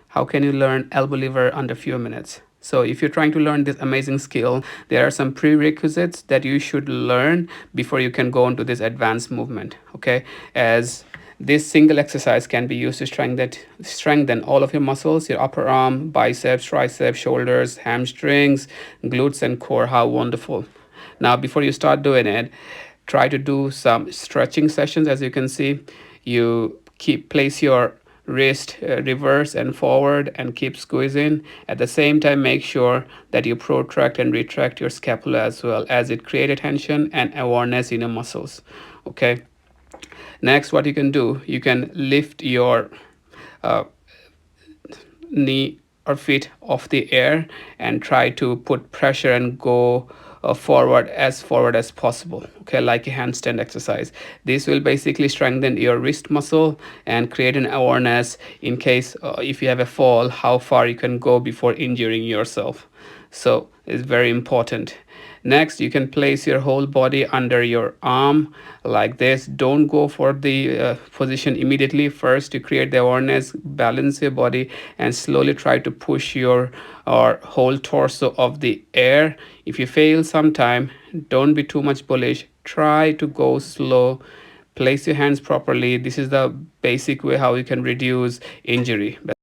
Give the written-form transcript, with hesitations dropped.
How can you learn elbow lever under few minutes? So if you're trying to learn this amazing skill, there are some prerequisites that you should learn before you can go into this advanced movement. Okay, as this single exercise can be used to strengthen all of your muscles, your upper arm, biceps, triceps, shoulders, hamstrings, glutes, and core. How wonderful. Now, before you start doing it, try to do some stretching sessions. As you can see, you place your wrist reverse and forward and keep squeezing. At the same time, make sure that you protract and retract your scapula as well, as it creates tension and awareness in your muscles. Okay. Next, what you can do, you can lift your uh, knee or feet off the air and try to put pressure and go forward as possible, okay, like a handstand exercise. This will basically strengthen your wrist muscle and create an awareness in case if you have a fall, how far you can go before injuring yourself. So it's very important. Next, you can place your whole body under your arm like this. Don't go for the position immediately. First, to create the awareness, balance your body, and slowly try to push your or whole torso of the air. If you fail sometime, don't be too much bullish. Try to go slow. Place your hands properly. This is the basic way how you can reduce injury.